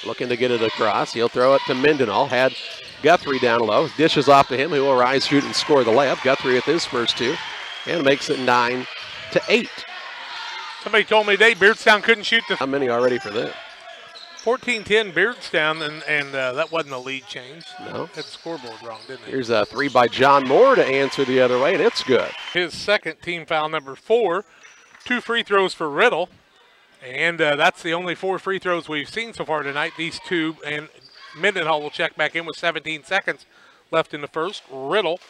looking to get it across. He'll throw it to Mendenhall. Had Guthrie down low. Dishes off to him, who will rise, shoot, and score the layup. Guthrie with his first two, and makes it 9-8. Somebody told me today Beardstown couldn't shoot the. How many already for them? 14-10 Beardstown, and that wasn't a lead change. No. Had the scoreboard wrong, didn't it? Here's a three by John Moore to answer the other way, and it's good. His second, team foul number 4. 2 free throws for Riddle, and that's the only 4 free throws we've seen so far tonight. These 2, and Mendenhall will check back in with 17 seconds left in the first. Riddle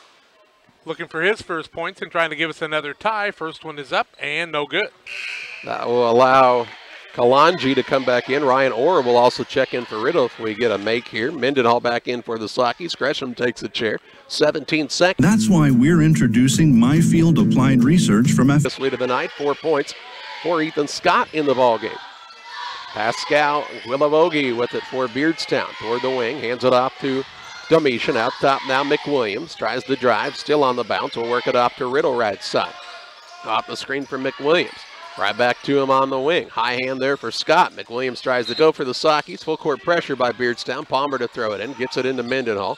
looking for his first points and trying to give us another tie. First one is up and no good. That will allow Kalanji to come back in. Ryan Orr will also check in for Riddle if we get a make here. Mendenhall back in for the Sockies. Gresham takes a chair. 17 seconds. That's why we're introducing MyField Applied Research from This lead of the night, 4 points for Ethan Scott in the ballgame. Pascal Willivogi with it for Beardstown. Toward the wing, hands it off to Domitian. Out top now McWilliams. Tries to drive, still on the bounce. Will work it off to Riddle right side. Off the screen for McWilliams. Right back to him on the wing. High hand there for Scott. McWilliams tries to go for the Sockies. Full court pressure by Beardstown. Palmer to throw it in. Gets it into Mendenhall.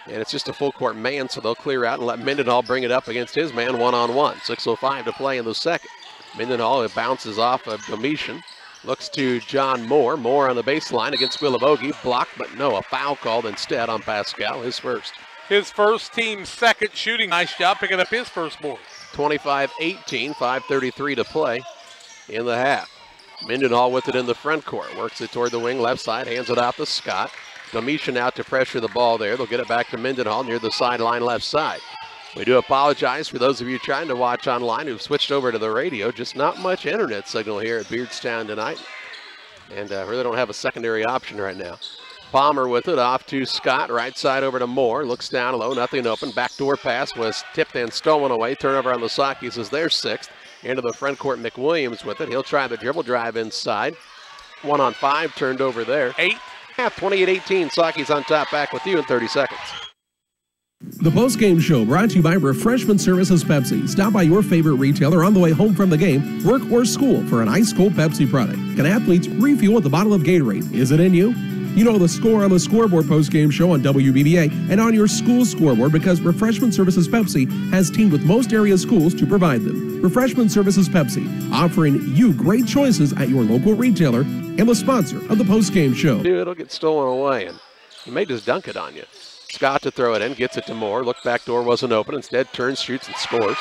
And it's just a full court man, so they'll clear out and let Mendenhall bring it up against his man one-on-one. 6:05 to play in the second. Mendenhall, it bounces off of Domitian. Looks to John Moore. Moore on the baseline against Willivogi. Blocked, but no, a foul called instead on Pascal, his first. His first, team second shooting. Nice job picking up his first board. 25-18, 5:33 to play in the half. Mendenhall with it in the front court. Works it toward the wing left side. Hands it out to Scott. Domitian out to pressure the ball there. They'll get it back to Mendenhall near the sideline left side. We do apologize for those of you trying to watch online who've switched over to the radio. Just not much internet signal here at Beardstown tonight. And really don't have a secondary option right now. Palmer with it off to Scott. Right side over to Moore. Looks down low. Nothing open. Backdoor pass was tipped and stolen away. Turnover on the Sockies is their 6th. Into the front court, McWilliams with it. He'll try the dribble drive inside. 1-on-5 turned over there. 8. Half 28-18. Sockies on top. Back with you in 30 seconds. The postgame show brought to you by Refreshment Services Pepsi. Stop by your favorite retailer on the way home from the game, work, or school for an ice-cold Pepsi product. Can athletes refuel with a bottle of Gatorade? Is it in you? You know the score on the Scoreboard postgame show on WBBA and on your school scoreboard because Refreshment Services Pepsi has teamed with most area schools to provide them. Refreshment Services Pepsi, offering you great choices at your local retailer and the sponsor of the postgame show. Dude, it'll get stolen away, and he may just dunk it on you. Scott to throw it in, gets it to Moore. Look back door wasn't open. Instead, turns, shoots, and scores.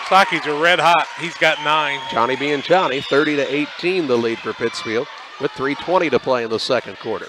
Sockies are red hot. He's got 9. Johnny being Johnny, 30-18 the lead for Pittsfield with 3:20 to play in the second quarter.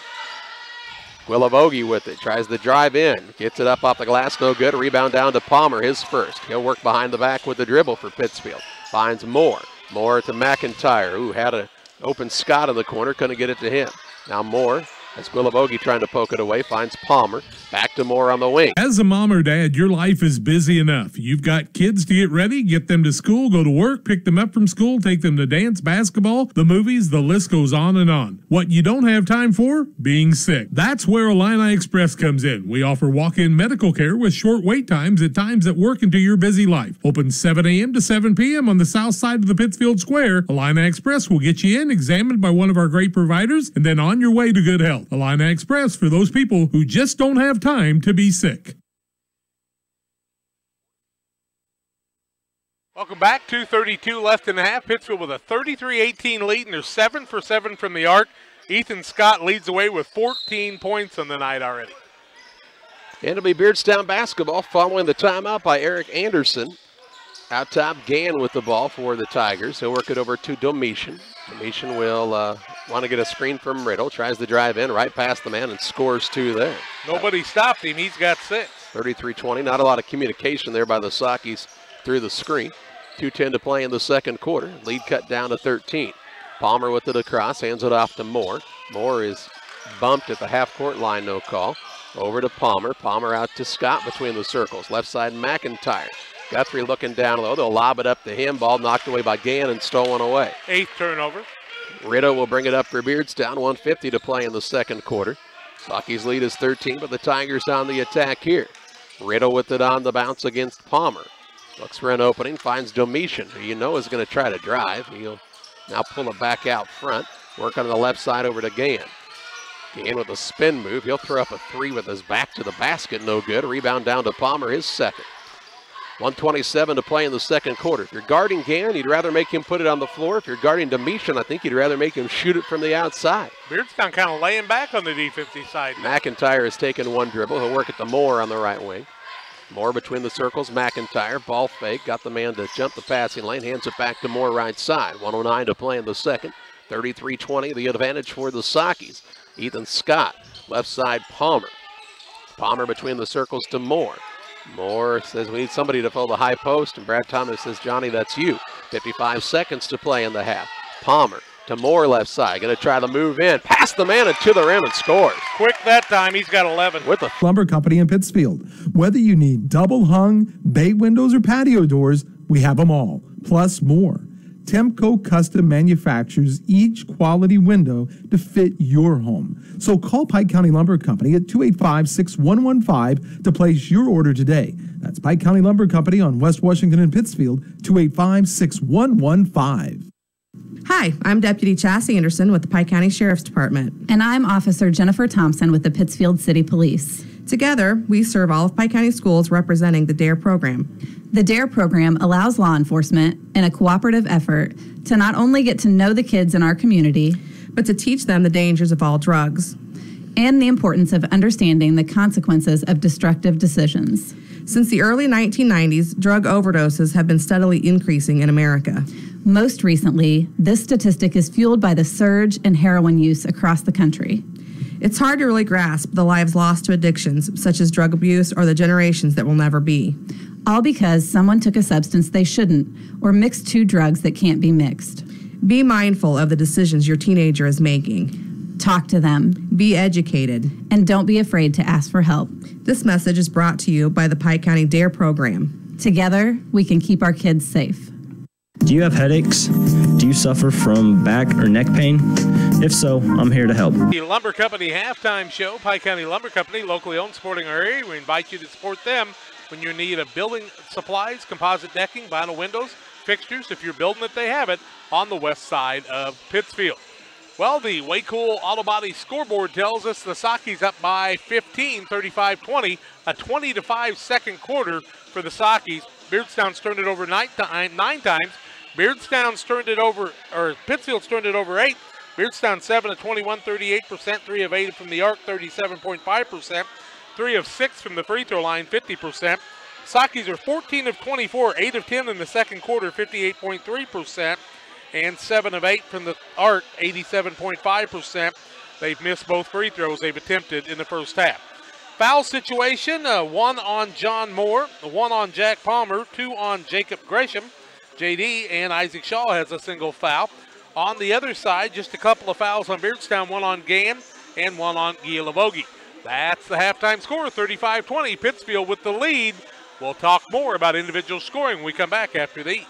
Willivogi with it, tries to drive in, gets it up off the glass, no good. Rebound down to Palmer, his first. He'll work behind the back with the dribble for Pittsfield. Finds Moore. Moore to McIntyre, who had an open Scott in the corner, couldn't get it to him. Now Moore, as Willivogi trying to poke it away, finds Palmer. Back to Moore on the wing. As a mom or dad, your life is busy enough. You've got kids to get ready, get them to school, go to work, pick them up from school, take them to dance, basketball, the movies, the list goes on and on. What you don't have time for? Being sick. That's where Illini Express comes in. We offer walk-in medical care with short wait times at times that work into your busy life. Open 7 a.m. to 7 p.m. on the south side of the Pittsfield Square. Illini Express will get you in, examined by one of our great providers, and then on your way to good health. Illini Express for those people who just don't have time to be sick. Welcome back. 2:32 left in the half. Pittsfield with a 33-18 lead, and they're 7 for 7 from the arc. Ethan Scott leads the way with 14 points on the night already. And it'll be Beardstown basketball following the timeout by Eric Anderson. Out top, Gann with the ball for the Tigers. He'll work it over to Domitian. Domitian will want to get a screen from Riddle. Tries to drive in right past the man and scores 2 there. Nobody stopped him. He's got 6. 33-20. Not a lot of communication there by the Sockies through the screen. 2:10 to play in the second quarter. Lead cut down to 13. Palmer with it across. Hands it off to Moore. Moore is bumped at the half-court line. No call. Over to Palmer. Palmer out to Scott between the circles. Left side, McIntyre. Guthrie looking down low. They'll lob it up to him. Ball knocked away by Gann and stolen away. 8th turnover. Riddle will bring it up for Beardstown. 1:50 to play in the second quarter. Sockies lead is 13, but the Tigers on the attack here. Riddle with it on the bounce against Palmer. Looks for an opening. Finds Domitian, who you know is going to try to drive. He'll now pull it back out front. Work on the left side over to Gann. Gain with a spin move. He'll throw up a three with his back to the basket. No good. Rebound down to Palmer, his second. 1:27 to play in the second quarter. If you're guarding Gannon, you'd rather make him put it on the floor. If you're guarding Domitian, I think you'd rather make him shoot it from the outside. Beardstown kind of laying back on the defensive side. McIntyre has taken one dribble. He'll work at the Moore on the right wing. Moore between the circles. McIntyre, ball fake. Got the man to jump the passing lane. Hands it back to Moore right side. 1:09 to play in the second. 33-20, the advantage for the Sockies. Ethan Scott, left side Palmer. Palmer between the circles to Moore. Moore says we need somebody to fill the high post, and Brad Thomas says, Johnny, that's you. 55 seconds to play in the half. Palmer to Moore left side. Going to try the move in. Past the man and to the rim and scores. Quick that time. He's got 11. With the Lumber Company in Pittsfield. Whether you need double hung, bay windows, or patio doors, we have them all, plus more. Temco Custom manufactures each quality window to fit your home. So call Pike County Lumber Company at 285-6115 to place your order today. That's Pike County Lumber Company on West Washington and Pittsfield, 285-6115. Hi, I'm Deputy Chassie Anderson with the Pike County Sheriff's Department. And I'm Officer Jennifer Thompson with the Pittsfield City Police. Together, we serve all of Pike County schools representing the DARE program. The DARE program allows law enforcement, in a cooperative effort, to not only get to know the kids in our community, but to teach them the dangers of all drugs and the importance of understanding the consequences of destructive decisions. Since the early 1990s, drug overdoses have been steadily increasing in America. Most recently, this statistic is fueled by the surge in heroin use across the country. It's hard to really grasp the lives lost to addictions, such as drug abuse or the generations that will never be. All because someone took a substance they shouldn't, or mixed two drugs that can't be mixed. Be mindful of the decisions your teenager is making. Talk to them. Be educated. And don't be afraid to ask for help. This message is brought to you by the Pike County DARE program. Together, we can keep our kids safe. Do you have headaches? Do you suffer from back or neck pain? If so, I'm here to help. The Lumber Company halftime show. Pike County Lumber Company, locally owned, supporting our area. We invite you to support them when you need of building supplies, composite decking, vinyl windows, fixtures. If you're building it, they have it on the west side of Pittsfield. Well, the Waycool Auto Body scoreboard tells us the Sockies up by 15, 35-20, a 20-5 second quarter for the Sockies. Beardstown's turned it over nine times. Beardstown's turned it over, or Pittsfield's turned it over 8. Beardstown 7 of 21, 38%, 3 of 8 from the arc, 37.5%, 3 of 6 from the free throw line, 50%. Sockies are 14 of 24, 8 of 10 in the second quarter, 58.3%, and 7 of 8 from the arc, 87.5%. They've missed both free throws they've attempted in the first half. Foul situation, 1 on John Moore, 1 on Jack Palmer, 2 on Jacob Gresham. JD and Isaac Shaw has a single foul. On the other side, just a couple of fouls on Beardstown, 1 on Gann and 1 on Gialavogi. That's the halftime score, 35-20. Pittsfield with the lead. We'll talk more about individual scoring when we come back after these.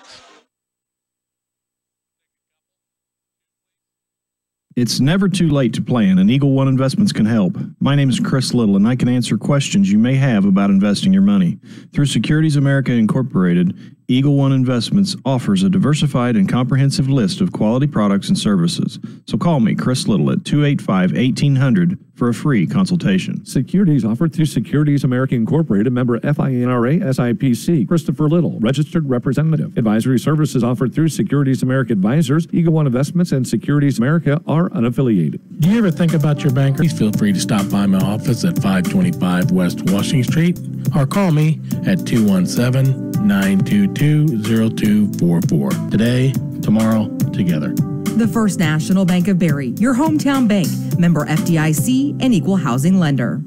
It's never too late to plan, and Eagle One Investments can help. My name is Chris Little, and I can answer questions you may have about investing your money. Through Securities America Incorporated, Eagle One Investments offers a diversified and comprehensive list of quality products and services. So call me, Chris Little, at 285-1800 for a free consultation. Securities offered through Securities America Incorporated, member FINRA SIPC. Christopher Little, registered representative. Advisory services offered through Securities America Advisors. Eagle One Investments and Securities America are unaffiliated. Do you ever think about your banker? Please feel free to stop by my office at 525 West Washington Street or call me at 217-922-0244. Today, tomorrow, together. The First National Bank of Barry, your hometown bank, member FDIC and equal housing lender.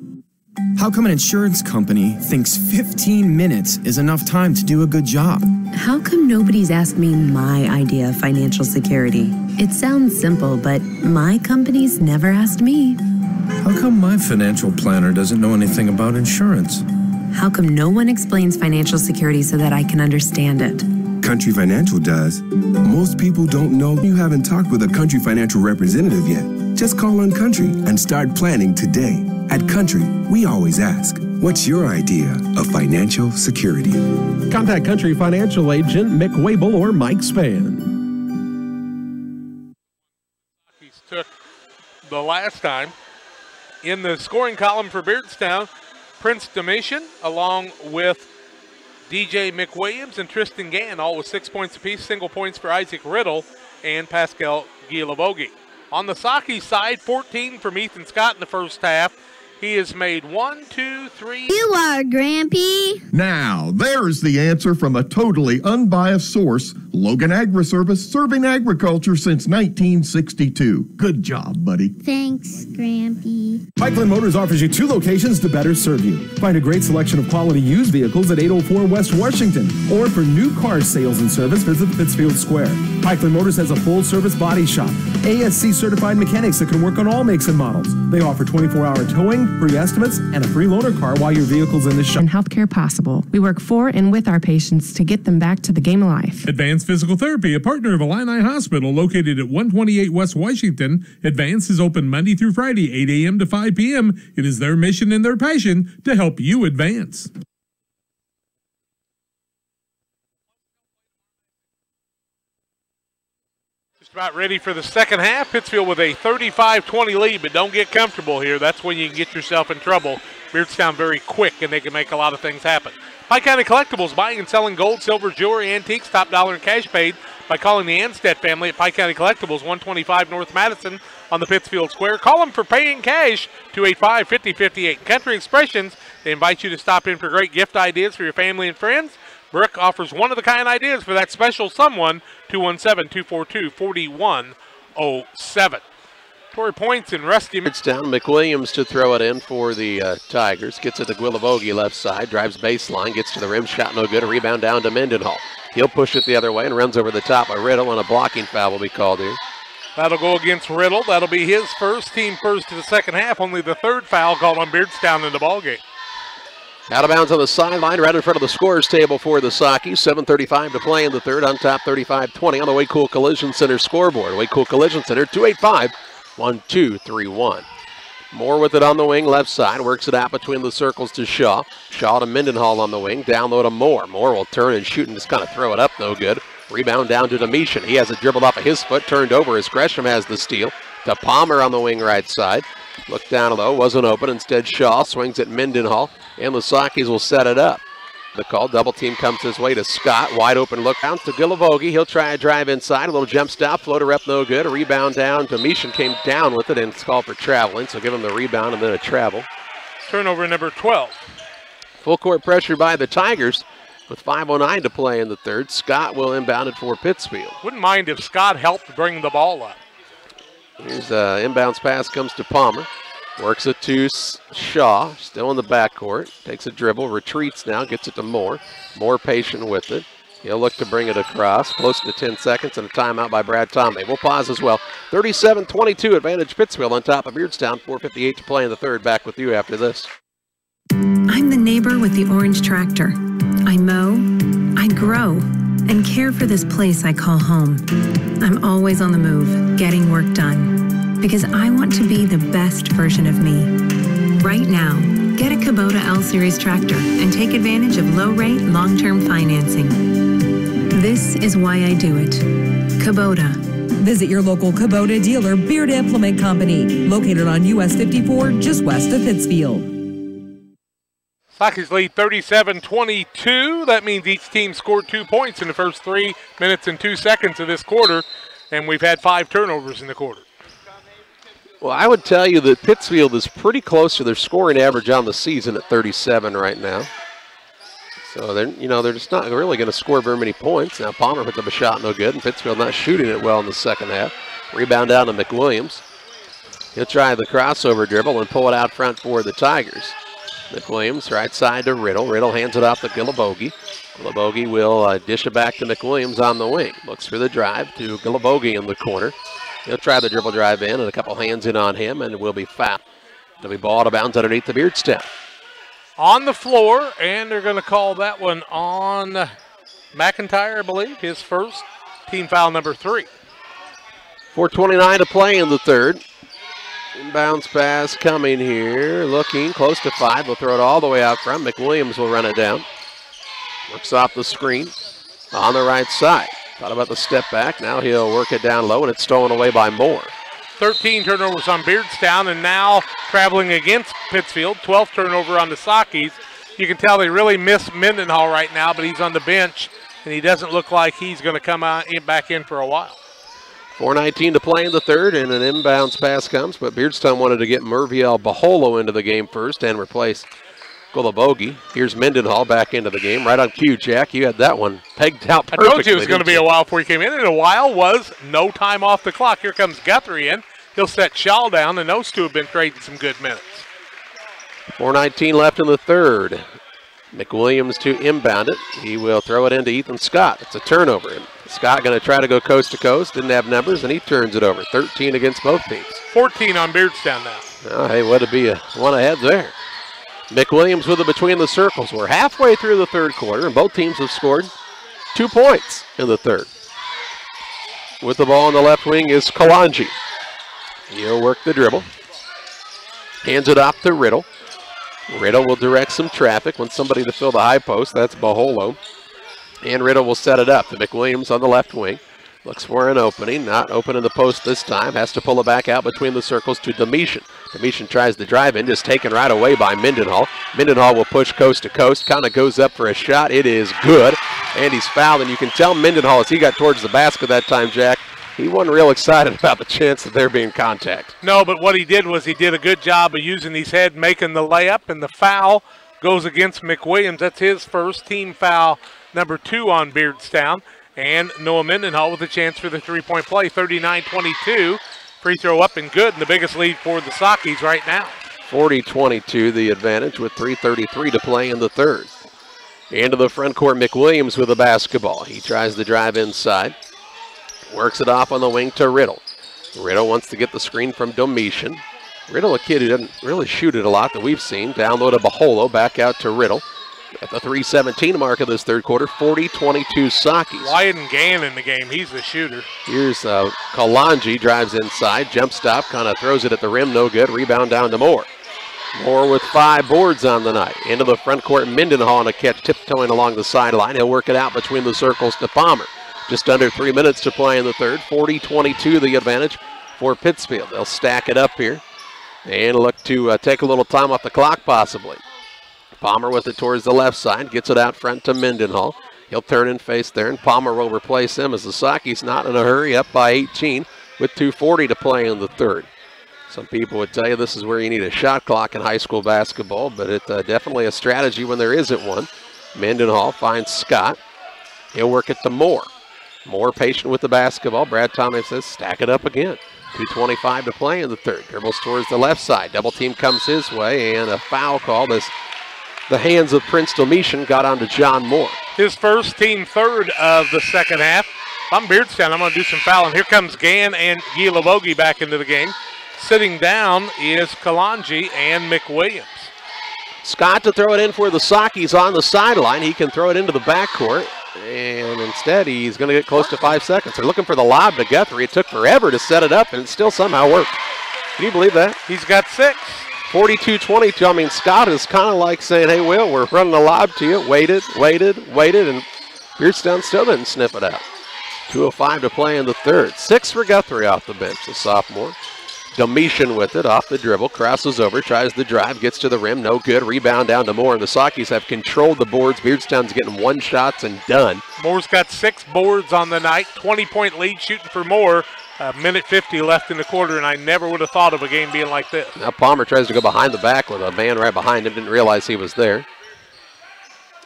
How come an insurance company thinks 15 minutes is enough time to do a good job? How come nobody's asked me my idea of financial security? It sounds simple, but my company's never asked me. How come my financial planner doesn't know anything about insurance? How come no one explains financial security so that I can understand it? Country Financial does. Most people don't know you haven't talked with a Country Financial representative yet. Just call on Country and start planning today. At Country, we always ask, what's your idea of financial security? Contact Country Financial agent Mick Wable or Mike Spann. He's took the last time In the scoring column for Beardstown, Prince Domitian along with DJ McWilliams and Tristan Gann, all with 6 points apiece. Single points for Isaac Riddle and Pascal Guilavogi. On the Saki side, 14 from Ethan Scott in the first half. He has made 1, 2, 3. You are, Grampy. Now, there's the answer from a totally unbiased source, Logan Agri-Service, serving agriculture since 1962. Good job, buddy. Thanks, Grampy. Pikeland Motors offers you 2 locations to better serve you. Find a great selection of quality used vehicles at 804 West Washington. Or for new car sales and service, visit Pittsfield Square. Pikeland Motors has a full-service body shop, ASC-certified mechanics that can work on all makes and models. They offer 24-hour towing, free estimates, and a free loaner car while your vehicle's in the shop. And healthcare possible. We work for and with our patients to get them back to the game of life. Advanced Physical Therapy, a partner of Illini Hospital located at 128 West Washington. Advance is open Monday through Friday, 8 a.m. to 5 p.m. It is their mission and their passion to help you advance. About ready for the second half. Pittsfield with a 35-20 lead, but don't get comfortable here. That's when you can get yourself in trouble. Beardstown very quick, and they can make a lot of things happen. Pike County Collectibles, buying and selling gold, silver, jewelry, antiques, top dollar, and cash paid by calling the Anstead family at Pike County Collectibles, 125 North Madison on the Pittsfield Square. Call them for paying cash, 285-5058. Country Expressions, they invite you to stop in for great gift ideas for your family and friends. Brooke offers one-of-the-kind ideas for that special someone, 217-242-4107. Torrey points and Rusty. It's down. McWilliams to throw it in for the Tigers. Gets it to Guilavogi left side. Drives baseline. Gets to the rim. Shot no good. A rebound down to Mendenhall. He'll push it the other way and runs over the top of Riddle, and a blocking foul will be called here. That'll go against Riddle. That'll be his first, team first to the second half. Only the third foul called on Beardstown in the ballgame. Out of bounds on the sideline, right in front of the scorer's table for the Sakis. 7:35 to play in the third. On top, 35-20 on the Wade Cool Collision Center scoreboard. Wade Cool Collision Center, 285-1231. Moore with it on the wing, left side. Works it out between the circles to Shaw. Shaw to Mendenhall on the wing. Down low to Moore. Moore will turn and shoot and just kind of throw it up, no good. Rebound down to Domitian. He has it dribbled off of his foot, turned over as Gresham has the steal. To Palmer on the wing right side. Looked down low, wasn't open. Instead, Shaw swings at Mendenhall, and the Sakis will set it up. The call, double team comes his way to Scott. Wide open look down to Guilavogi. He'll try a drive inside. A little jump stop, floater up, no good. A rebound down. Domitian came down with it, and it's called for traveling, so give him the rebound and then a travel. Turnover number 12. Full court pressure by the Tigers with 5:09 to play in the third. Scott will inbound it for Pittsfield. Wouldn't mind if Scott helped bring the ball up. Here's inbounds pass comes to Palmer. Works it to Shaw, still in the backcourt. Takes a dribble, retreats now, gets it to Moore. Moore patient with it. He'll look to bring it across. Close to 10 seconds and a timeout by Brad Tomei. We'll pause as well. 37-22 advantage Pittsfield on top of Beardstown. 4:58 to play in the third. Back with you after this. I'm the neighbor with the orange tractor. I mow, I grow, and care for this place I call home. I'm always on the move, getting work done, because I want to be the best version of me. Right now, get a Kubota L-Series tractor and take advantage of low-rate, long-term financing. This is why I do it. Kubota. Visit your local Kubota dealer, Beard Implement Company, located on US 54, just west of Pittsfield. Sakis lead 37-22. That means each team scored 2 points in the first 3 minutes and 2 seconds of this quarter, and we've had 5 turnovers in the quarter. Well, I would tell you that Pittsfield is pretty close to their scoring average on the season at 37 right now. So they're just not really going to score very many points. Now Palmer puts up a shot, no good, and Pittsfield not shooting it well in the second half. Rebound down to McWilliams. He'll try the crossover dribble and pull it out front for the Tigers. McWilliams, right side to Riddle. Riddle hands it off to Guilavogi. Guilavogi will dish it back to McWilliams on the wing. Looks for the drive to Guilavogi in the corner. He'll try the dribble drive in, and a couple hands in on him, and it will be fouled. It'll be ball out of bounds underneath the Beardstown. On the floor, and they're going to call that one on McIntyre, I believe, his first, team foul number 3. 4:29 to play in the third. Inbounds pass coming here, looking close to 5. We'll throw it all the way out front. McWilliams will run it down. Works off the screen on the right side. Thought about the step back. Now he'll work it down low, and it's stolen away by Moore. 13 turnovers on Beardstown, and now traveling against Pittsfield, 12th turnover on the Sockies. You can tell they really miss Mendenhall right now, but he's on the bench, and he doesn't look like he's going to come back in for a while. 4:19 to play in the third, and an inbounds pass comes, but Beardstown wanted to get Merviel Baholo into the game first and replace Golobogi. Here's Mendenhall back into the game. Right on cue, Jack. You had that one pegged out perfectly. I told you it was going to be a while before he came in, and a while was no time off the clock. Here comes Guthrie in. He'll set Shaw down, and those two have been trading some good minutes. 4:19 left in the third. McWilliams to inbound it. He will throw it into Ethan Scott. It's a turnover. And Scott going to try to go coast to coast. Didn't have numbers, and he turns it over. 13 against both teams. 14 on Beardstown now. Oh, hey, what to be a one ahead there. McWilliams with it between the circles. We're halfway through the third quarter, and both teams have scored 2 points in the third. With the ball on the left wing is Kalanji. He'll work the dribble. Hands it off to Riddle. Riddle will direct some traffic. Wants somebody to fill the high post. That's Baholo. And Riddle will set it up to McWilliams on the left wing. Looks for an opening. Not open in the post this time. Has to pull it back out between the circles to Domitian. Domitian tries to drive in. Just taken right away by Mendenhall. Mendenhall will push coast to coast. Kind of goes up for a shot. It is good. And he's fouled. And you can tell Mendenhall as he got towards the basket that time, Jack, he wasn't real excited about the chance that there being contact. No, but what he did was he did a good job of using his head, making the layup, and the foul goes against McWilliams. That's his first team foul, number 2 on Beardstown. And Noah Mendenhall with a chance for the three-point play, 39-22. Free throw up and good, and the biggest lead for the Sockies right now. 40-22 the advantage with 3:33 to play in the third. Into the front court, McWilliams with the basketball. He tries to drive inside. Works it off on the wing to Riddle. Riddle wants to get the screen from Domitian. Riddle, a kid who doesn't really shoot it a lot that we've seen. Down low to Baholo, back out to Riddle. At the 3:17 mark of this third quarter, 40-22 Sockies. Wyatt and Gann in the game. He's the shooter. Here's Kalanji, drives inside. Jump stop, kind of throws it at the rim, no good. Rebound down to Moore. Moore with 5 boards on the night. Into the front court, Mendenhall on a catch, tiptoeing along the sideline. He'll work it out between the circles to Palmer. Just under 3 minutes to play in the third. 40-22 the advantage for Pittsfield. They'll stack it up here and look to take a little time off the clock possibly. Palmer with it towards the left side. Gets it out front to Mendenhall. He'll turn and face there, and Palmer will replace him as the Sockies not in a hurry, up by 18 with 2:40 to play in the third. Some people would tell you this is where you need a shot clock in high school basketball, but it's definitely a strategy when there isn't one. Mendenhall finds Scott. He'll work it to Moore. Moore patient with the basketball. Brad Thomas says stack it up again. 2:25 to play in the third. Dribbles towards the left side. Double team comes his way, and a foul call as the hands of Prince Domitian got onto John Moore. His first team third of the second half. If I'm Beardstown, I'm going to do some fouling. Here comes Gann and Gilavogi back into the game. Sitting down is Kalanji and McWilliams. Scott to throw it in for the Sockies on the sideline. He can throw it into the backcourt, and instead he's going to get close to 5 seconds. They're looking for the lob to Guthrie. It took forever to set it up, and it still somehow worked. Can you believe that? He's got 6. 42-22. I mean, Scott is kind of like saying, hey, Will, we're running a lob to you. Waited, and Beardstown still didn't sniff it out. 2:05 to play in the third. 6 for Guthrie off the bench, the sophomore. Domitian with it, off the dribble, crosses over, tries the drive, gets to the rim, no good. Rebound down to Moore, and the Sockies have controlled the boards. Beardstown's getting 1 shots and done. Moore's got 6 boards on the night, 20-point lead shooting for Moore. Minute 50 left in the quarter, and I never would have thought of a game being like this. Now Palmer tries to go behind the back with a man right behind him, didn't realize he was there.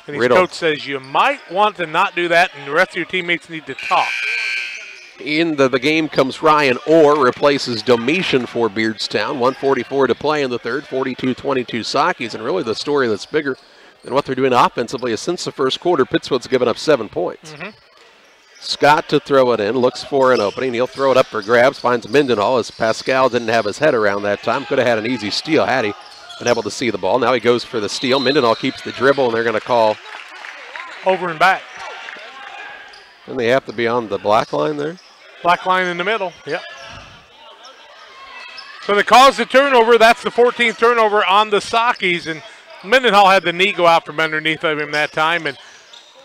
And his coach says you might want to not do that, and the rest of your teammates need to talk. Into the game comes Ryan Orr, replaces Domitian for Beardstown. 1:44 to play in the third, 42-22 Sockies, and really the story that's bigger than what they're doing offensively is since the first quarter, Pittsfield's given up 7 points. Scott to throw it in, looks for an opening. He'll throw it up for grabs, finds Mendenhall as Pascal didn't have his head around that time. Could have had an easy steal had he been able to see the ball. Now he goes for the steal. Mendenhall keeps the dribble, and they're going to call over and back. And they have to be on the black line there? Black line in the middle, yep. So they caused the turnover. That's the 14th turnover on the Sockies, and Mendenhall had the knee go out from underneath of him that time, and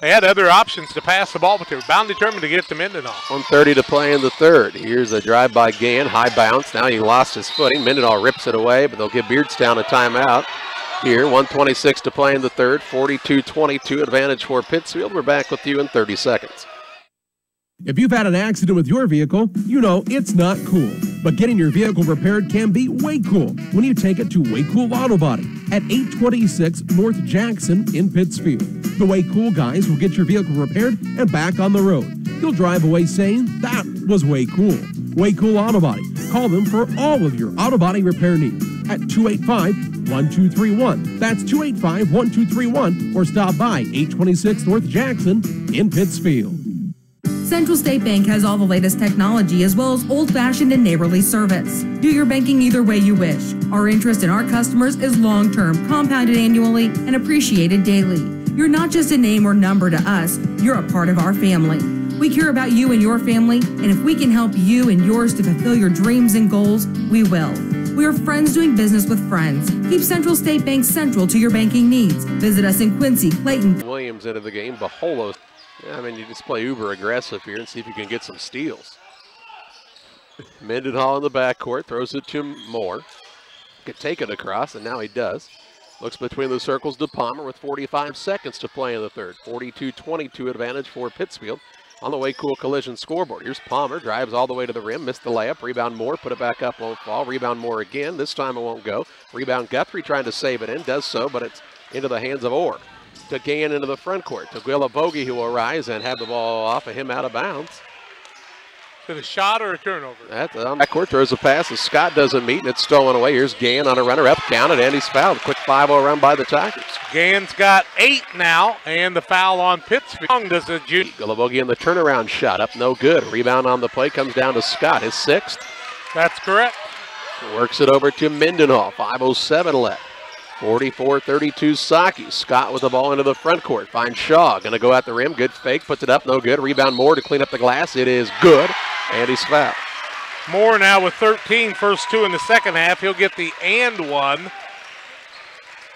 They had other options to pass the ball, but they were bound determined to get it to Mendenhall. 1:30 to play in the third. Here's a drive by Gann, high bounce. Now he lost his footing. Mendenhall rips it away, but they'll give Beardstown a timeout. Here, 1:26 to play in the third. 42-22 advantage for Pittsfield. We're back with you in 30 seconds. If you've had an accident with your vehicle, you know it's not cool. But getting your vehicle repaired can be way cool when you take it to Way Cool Auto Body at 826 North Jackson in Pittsfield. The Way Cool guys will get your vehicle repaired and back on the road. You'll drive away saying, that was way cool. Way Cool Auto Body. Call them for all of your auto body repair needs at 285-1231. That's 285-1231, or stop by 826 North Jackson in Pittsfield. Central State Bank has all the latest technology as well as old-fashioned and neighborly service. Do your banking either way you wish. Our interest in our customers is long-term, compounded annually, and appreciated daily. You're not just a name or number to us, you're a part of our family. We care about you and your family, and if we can help you and yours to fulfill your dreams and goals, we will. We are friends doing business with friends. Keep Central State Bank central to your banking needs. Visit us in Quincy, Clayton. Williams into the game. Baholo. I mean, you just play uber aggressive here and see if you can get some steals. Mendenhall in the backcourt, throws it to Moore. Could take it across, and now he does. Looks between the circles to Palmer with 45 seconds to play in the third. 42-22 advantage for Pittsfield on the Way Cool Collision scoreboard. Here's Palmer, drives all the way to the rim, missed the layup. Rebound Moore, put it back up, won't fall. Rebound Moore again, this time it won't go. Rebound Guthrie trying to save it in, does so, but it's into the hands of Orr. To Gann into the front court. To Guillavogi, who will rise and have the ball off of him out of bounds. Is it a shot or a turnover? At the backcourt, throws a pass as Scott doesn't meet, and it's stolen away. Here's Gann on a runner up, counted, and he's fouled. Quick 5-0 run by the Tigers. Gann's got 8 now, and the foul on Pittsfield. Does the junior. Guillavogi in the turnaround shot up, no good. Rebound on the play comes down to Scott, his 6th. That's correct. Works it over to Mendenhall, 5:07 left. 44-32 Saki. Scott with the ball into the front court. Finds Shaw. Going to go at the rim. Good fake. Puts it up. No good. Rebound Moore to clean up the glass. It is good. And he's fouled. Moore now with 13. First 2 in the second half. He'll get the and one.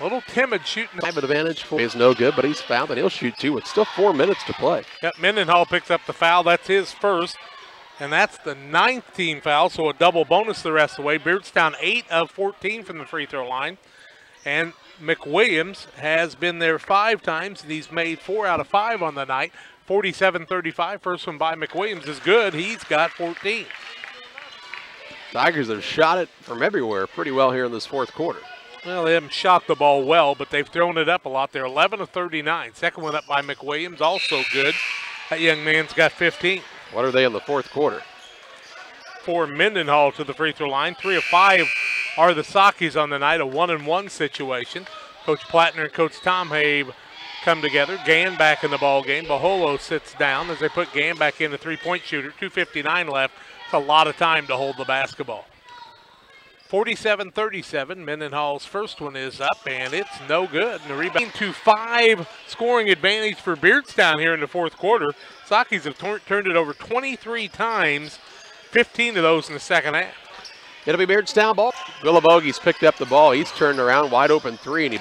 A little timid shooting. Have advantage for is no good, but he's fouled, and he'll shoot 2 with still 4 minutes to play. Yep, Mendenhall picks up the foul. That's his first. And that's the 9th team foul, so a double bonus the rest of the way. Beardstown 8 of 14 from the free throw line. And McWilliams has been there 5 times, and he's made 4 out of 5 on the night. 47-35. First one by McWilliams is good. He's got 14. Tigers have shot it from everywhere pretty well here in this fourth quarter. Well, they haven't shot the ball well, but they've thrown it up a lot. They're 11 of 39. Second one up by McWilliams, also good. That young man's got 15. What are they in the fourth quarter? For Mendenhall to the free throw line. 3 of 5 are the Sakis on the night, a 1-and-1 situation. Coach Plattner and Coach Tom Habe come together. Gann back in the ball game. Baholo sits down as they put Gann back in, the three-point shooter. 2:59 left. It's a lot of time to hold the basketball. 47-37. Mendenhall's first one is up, and it's no good. And the rebound to 5 scoring advantage for Beardstown here in the fourth quarter. Sakis have turned it over 23 times, 15 of those in the second half. It'll be Beardstown ball. Guillavogi's picked up the ball. He's turned around, wide open 3, and he